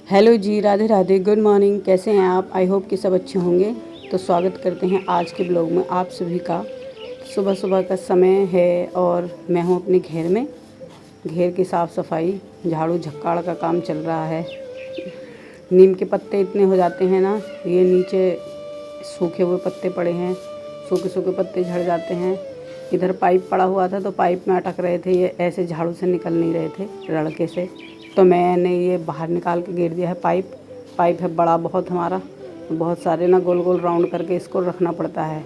Hello जी, Radhe Radhe, good morning. कैसे हैं आप? आई होप कि सब अच्छे होंगे। तो स्वागत करते हैं आज के ब्लॉग में आप सभी का। सुबह सुबह का समय है और मैं हूँ अपने घेर में। घेर की साफ़ सफाई, झाड़ू झक्काड़ का काम चल रहा है। नीम के पत्ते इतने हो जाते हैं ना, ये नीचे सूखे हुए पत्ते पड़े हैं, सूखे सूखे पत्ते झड़ जाते हैं। इधर पाइप पड़ा हुआ था तो पाइप में अटक रहे थे, ये ऐसे झाड़ू से निकल नहीं रहे थे लड़के से, तो मैंने ये बाहर निकाल के गिर दिया है। पाइप है बड़ा बहुत हमारा, बहुत सारे ना गोल गोल राउंड करके इसको रखना पड़ता है।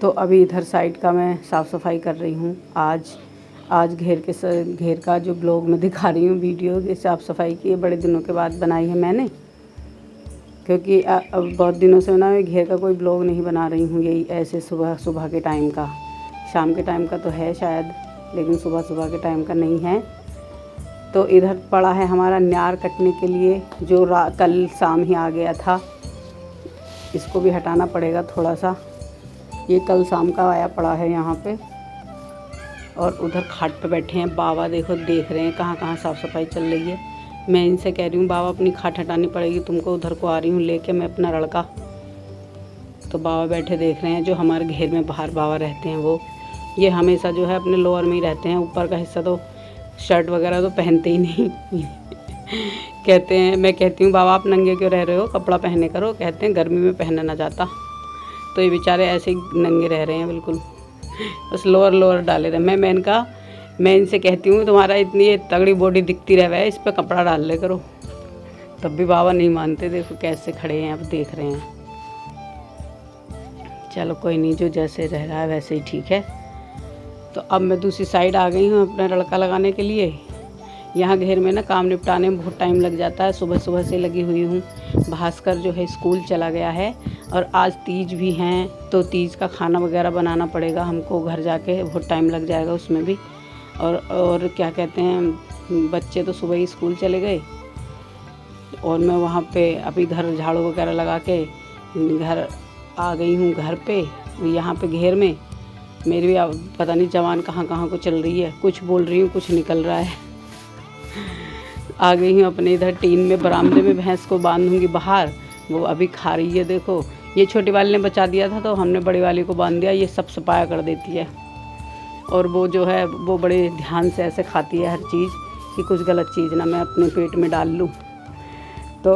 तो अभी इधर साइड का मैं साफ़ सफाई कर रही हूँ। आज घेर का जो ब्लॉग में दिखा रही हूँ वीडियो, ये साफ़ सफाई की बड़े दिनों के बाद बनाई है मैंने, क्योंकि अब बहुत दिनों से ना मैं घेर का कोई ब्लॉग नहीं बना रही हूँ। यही ऐसे सुबह सुबह के टाइम का, शाम के टाइम का तो है शायद, लेकिन सुबह सुबह के टाइम का नहीं है। तो इधर पड़ा है हमारा न्यार कटने के लिए, जो कल शाम ही आ गया था। इसको भी हटाना पड़ेगा थोड़ा सा, ये कल शाम का आया पड़ा है यहाँ पे। और उधर खाट पे बैठे हैं बाबा, देखो देख रहे हैं कहाँ कहाँ साफ़ सफाई चल रही है। मैं इनसे कह रही हूँ बाबा अपनी खाट हटानी पड़ेगी तुमको, उधर को आ रही हूँ लेके मैं अपना लड़का। तो बाबा बैठे देख रहे हैं। जो हमारे घेर में बाहर बाबा रहते हैं वो, ये हमेशा जो है अपने लोअर में ही रहते हैं, ऊपर का हिस्सा तो शर्ट वगैरह तो पहनते ही नहीं। कहते हैं, मैं कहती हूँ बाबा आप नंगे क्यों रह रहे हो, कपड़ा पहने करो। कहते हैं गर्मी में पहना ना जाता। तो ये बेचारे ऐसे ही नंगे रह रहे हैं बिल्कुल, बस लोअर डाले रहे। मैं इनसे कहती हूँ तुम्हारा इतनी तगड़ी बॉडी दिखती रहे है, इस पर कपड़ा डाल ले करो। तब भी बाबा नहीं मानते, देखो कैसे खड़े हैं, अब देख रहे हैं। चलो कोई नहीं, जो जैसे रह रहा है वैसे ही ठीक है। तो अब मैं दूसरी साइड आ गई हूँ अपना तड़का लगाने के लिए। यहाँ घेर में ना काम निपटाने में बहुत टाइम लग जाता है, सुबह सुबह से लगी हुई हूँ। भास्कर जो है स्कूल चला गया है और आज तीज भी हैं, तो तीज का खाना वगैरह बनाना पड़ेगा हमको घर जाके, बहुत टाइम लग जाएगा उसमें भी। और क्या कहते हैं, बच्चे तो सुबह ही स्कूल चले गए और मैं वहाँ पे अभी इधर झाड़ू वगैरह लगा के घर आ गई हूँ घर पे। यहाँ पे घेर में मेरी भी पता नहीं जवान कहाँ कहाँ को चल रही है, कुछ बोल रही हूँ कुछ निकल रहा है। आ गई हूँ अपने इधर टीन में, बरामदे में भैंस को बांधूंगी बाहर, वो अभी खा रही है। देखो ये छोटी वाली ने बचा दिया था तो हमने बड़ी वाली को बांध दिया, ये सब सफाया कर देती है। और वो जो है वो बड़े ध्यान से ऐसे खाती है हर चीज़, कि कुछ गलत चीज़ ना मैं अपने पेट में डाल लूँ। तो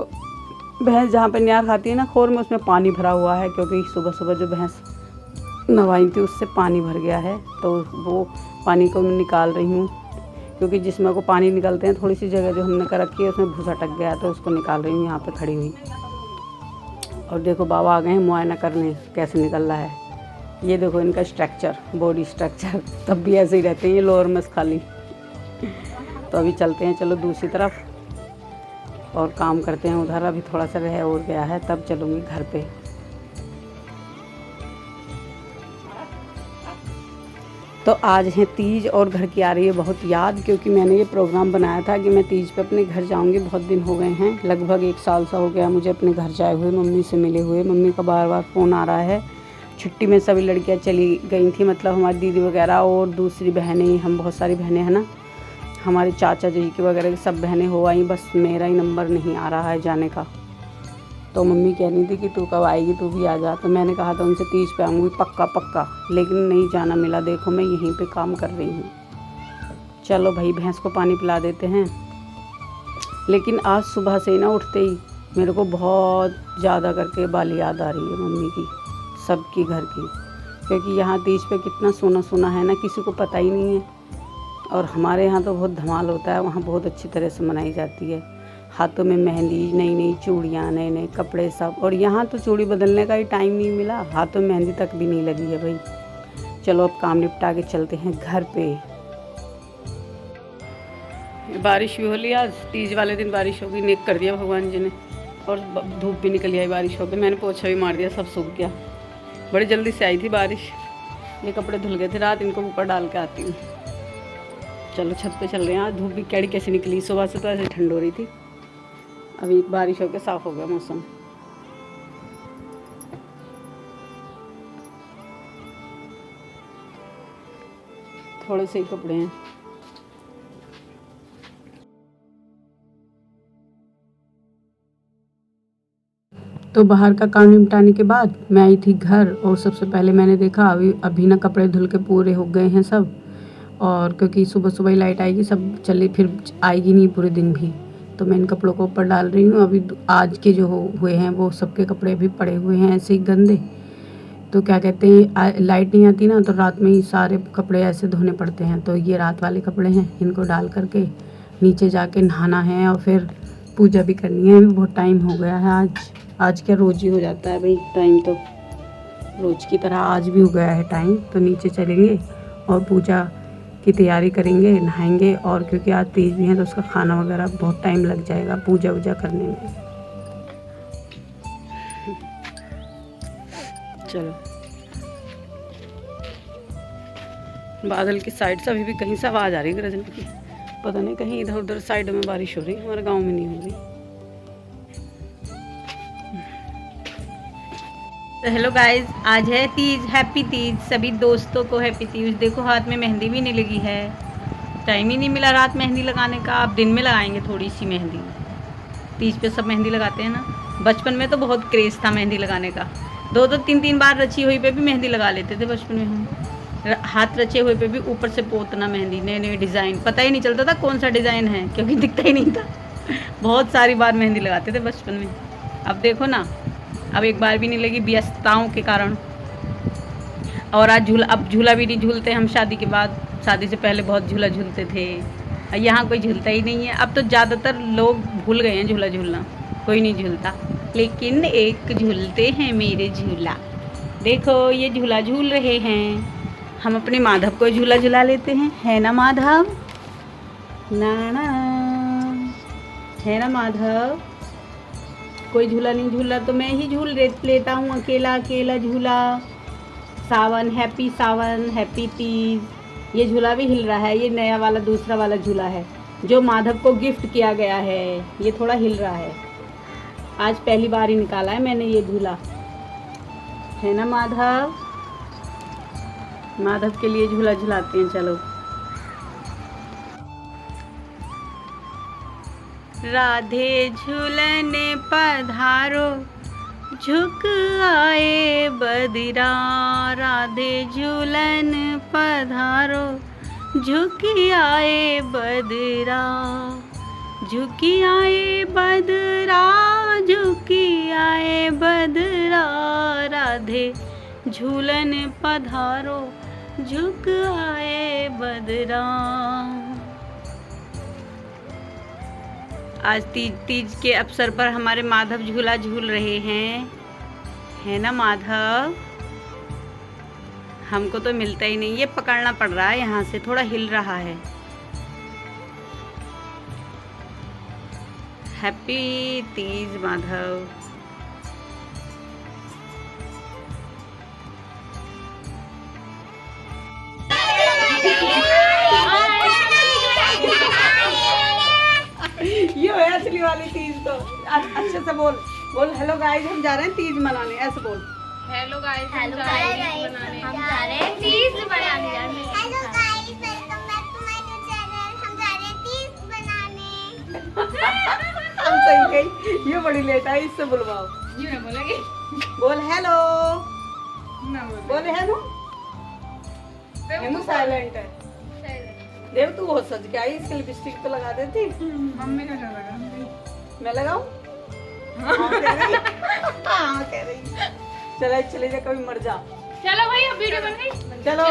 भैंस जहाँ पे न्यार खाती है ना खोर में, उसमें पानी भरा हुआ है, क्योंकि सुबह सुबह जो भैंस नवाई थी उससे पानी भर गया है। तो वो पानी को मैं निकाल रही हूँ, क्योंकि जिसमें को पानी निकलते हैं थोड़ी सी जगह जो हमने कर रखी है उसमें भूसा अटक गया, तो उसको निकाल रही हूँ यहाँ पे खड़ी हुई। और देखो बाबा आ गए हैं मुआयना करने कैसे निकल रहा है। ये देखो इनका स्ट्रक्चर, बॉडी स्ट्रक्चर, तब भी ऐसे ही रहते हैं ये लोअर में खाली। तो अभी चलते हैं, चलो दूसरी तरफ और काम करते हैं उधर। अभी थोड़ा सा रह और गया है, तब चलूँगी घर पे। तो आज है तीज और घर की आ रही है बहुत याद, क्योंकि मैंने ये प्रोग्राम बनाया था कि मैं तीज पे अपने घर जाऊंगी। बहुत दिन हो गए हैं, लगभग 1 साल सा हो गया मुझे अपने घर जाए हुए, मम्मी से मिले हुए। मम्मी का बार बार फ़ोन आ रहा है। छुट्टी में सभी लड़कियां चली गई थी, मतलब हमारी दीदी वगैरह और दूसरी बहनें, हम बहुत सारी बहनें हैं ना, हमारे चाचा जी की वगैरह की सब बहनें हो आई, बस मेरा ही नंबर नहीं आ रहा है जाने का। तो मम्मी कह रही थी कि तू कब आएगी, तू भी आ जा। तो मैंने कहा था उनसे तीज पे आऊँगी पक्का, लेकिन नहीं जाना मिला। देखो मैं यहीं पे काम कर रही हूँ। चलो भाई भैंस को पानी पिला देते हैं। लेकिन आज सुबह से ही ना उठते ही मेरे को बहुत ज़्यादा करके बाली याद आ रही है मम्मी की, सबकी घर की, क्योंकि यहाँ तीज पे कितना सोना सोना है ना, किसी को पता ही नहीं है। और हमारे यहाँ तो बहुत धमाल होता है, वहाँ बहुत अच्छी तरह से मनाई जाती है। हाथों में मेहंदी, नई नई चूड़ियाँ, नए नए कपड़े सब। और यहाँ तो चूड़ी बदलने का ही टाइम नहीं मिला, हाथों में मेहंदी तक भी नहीं लगी है भाई। चलो अब काम निपटा के चलते हैं घर पे। बारिश भी हो ली आज, तीज वाले दिन बारिश हो गई, नेक कर दिया भगवान जी ने। और धूप भी निकल आई बारिश हो गई, मैंने पोछा भी मार दिया, सब सूख गया। बड़ी जल्दी से आई थी बारिश। ये कपड़े धुल गए थे रात, इनको ऊपर डाल के आती हूँ। चलो छत पे चल रहे हैं। आज धूप भी कैड़ी कैसे निकली, सुबह से तो ऐसे ठंड हो रही थी, अभी बारिश होकर साफ़ हो गया मौसम। थोड़े से ही कपड़े हैं। तो बाहर का काम निपटाने के बाद मैं आई थी घर, और सबसे पहले मैंने देखा अभी ना कपड़े धुल के पूरे हो गए हैं सब। और क्योंकि सुबह सुबह ही लाइट आएगी, सब चले फिर आएगी नहीं पूरे दिन भी, तो मैं इन कपड़ों को ऊपर डाल रही हूँ। अभी आज के जो हुए हैं वो सबके कपड़े भी पड़े हुए हैं ऐसे ही गंदे। तो क्या कहते हैं, लाइट नहीं आती ना तो रात में ही सारे कपड़े ऐसे धोने पड़ते हैं। तो ये रात वाले कपड़े हैं, इनको डाल करके नीचे जाके नहाना है और फिर पूजा भी करनी है। अभी बहुत टाइम हो गया है, आज क्या रोज़ ही हो जाता है भाई टाइम, तो रोज़ की तरह आज भी हो गया है टाइम। तो नीचे चलेंगे और पूजा की तैयारी करेंगे, नहाएंगे। और क्योंकि आज तीज भी है तो उसका खाना वगैरह बहुत टाइम लग जाएगा पूजा वूजा करने में। चलो, बादल की साइड से अभी भी कहीं से आवाज़ आ रही है गरजने की, पता नहीं कहीं इधर उधर साइड में बारिश हो रही है, हमारे गांव में नहीं हो रही। तो हेलो गाइस, आज है तीज, हैप्पी तीज सभी दोस्तों को, हैप्पी तीज। देखो हाथ में मेहंदी भी नहीं लगी है, टाइम ही नहीं मिला रात मेहंदी लगाने का। अब दिन में लगाएंगे थोड़ी सी मेहंदी, तीज पे सब मेहंदी लगाते हैं ना। बचपन में तो बहुत क्रेज़ था मेहंदी लगाने का, 2-3 बार रची हुई पे भी मेहंदी लगा लेते थे बचपन में हम। हाथ रचे हुए पे भी ऊपर से पोतना मेहंदी, नए नए डिज़ाइन, पता ही नहीं चलता था कौन सा डिज़ाइन है क्योंकि दिखता ही नहीं था। बहुत सारी बार मेहंदी लगाते थे बचपन में। अब देखो ना, अब एक बार भी नहीं लगी व्यस्तताओं के कारण। और आज अब झूला भी नहीं झूलते हम शादी के बाद। शादी से पहले बहुत झूला झूलते थे, यहाँ कोई झूलता ही नहीं है। अब तो ज़्यादातर लोग भूल गए हैं झूला झूलना, कोई नहीं झूलता। लेकिन एक झूलते हैं मेरे झूला, देखो ये झूला झूल रहे हैं। हम अपने माधव को झूला झूला लेते हैं, है ना माधव? ना ना, है ना माधव? कोई झूला नहीं झूला तो मैं ही झूल लेता हूँ अकेला अकेला झूला। सावन, हैप्पी सावन, हैप्पी तीज। ये झूला भी हिल रहा है, ये नया वाला दूसरा वाला झूला है जो माधव को गिफ्ट किया गया है, ये थोड़ा हिल रहा है। आज पहली बार ही निकाला है मैंने ये झूला, है ना माधव? माधव के लिए झूला झुलाते हैं, चलो। राधे झूलन पधारो, झुक आए बदिरा। राधे झूलन पधारो, झुक आए बदरा। झुकी आए बदरा, झुकी आए बदरा। राधे झूलन पधारो, झुक आए बदरा। आज तीज के अवसर पर हमारे माधव झूला झूल रहे हैं, है ना माधव? हमको तो मिलता ही नहीं, ये पकड़ना पड़ रहा है, यहाँ से थोड़ा हिल रहा है। हैप्पी तीज माधव। ये है असली वाली तीज। तो अच्छे से बोल हेलो गाइस, हम जा रहे हैं तीज मनाने, ऐसे बोल। हेलो गाइस, हम जा रहे हैं तीज मनाने। Hello guys, welcome back to my new channel. हम जा रहे हैं तीज मनाने। हम सही गई, ये बड़ी लेट आई, इससे बुलवाओ। ये ना बोलेगी, बोल हेलो, ना बोल हेलो। हेलो साइलेंट है। देव तू बहुत सज के आई, इसके लिपस्टिक तो लगा देती। मम्मी का लगा, मैं लगाऊं? हाँ कह रही। चले जा, कभी मर जा। चलो भाई, अब वीडियो बन गई, चलो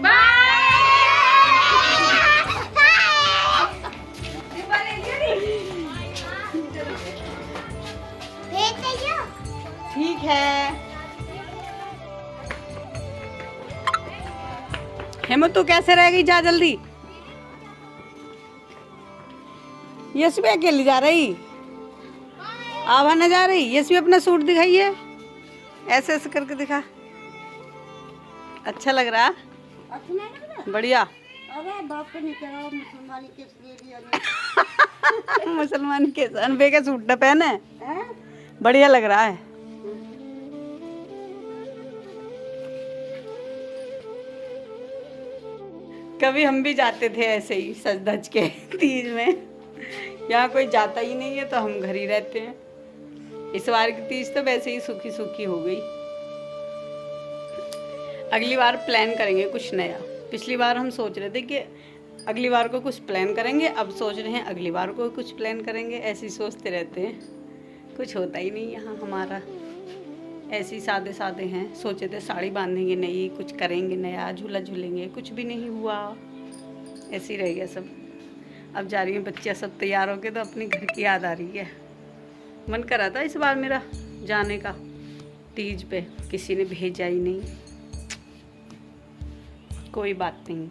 बाय। ठीक है। हेमंत तू कैसे रह गई, जा जल्दी। यशवी अकेली जा रही, आभा न जा रही। यशवी अपना सूट दिखाइए, ऐसे ऐसे करके दिखा, अच्छा लग रहा? अच्छा नहीं लग रहा? बढ़िया। अरे बाप को नहीं कहा, मुसलमानी के मुसलमान के अनबे का सूट न पहने, बढ़िया लग रहा है। कभी हम भी जाते थे ऐसे ही सज धज के तीज में, यहाँ कोई जाता ही नहीं है तो हम घर ही रहते हैं। इस बार की तीज तो वैसे ही सूखी सूखी हो गई। अगली बार प्लान करेंगे कुछ नया। पिछली बार हम सोच रहे थे कि अगली बार को कुछ प्लान करेंगे, अब सोच रहे हैं अगली बार को कुछ प्लान करेंगे। ऐसे ही सोचते रहते हैं, कुछ होता ही नहीं यहाँ हमारा। ऐसे ही सादे सादे हैं। सोचे थे साड़ी बांधेंगे नई, कुछ करेंगे नया, झूला झूलेंगे, कुछ भी नहीं हुआ। ऐसे ही रह गया सब। अब जा रही हैं बच्चियाँ सब तैयार होके, तो अपनी घर की याद आ रही है। मन करा था इस बार मेरा जाने का तीज पे, किसी ने भेजा ही नहीं। कोई बात नहीं।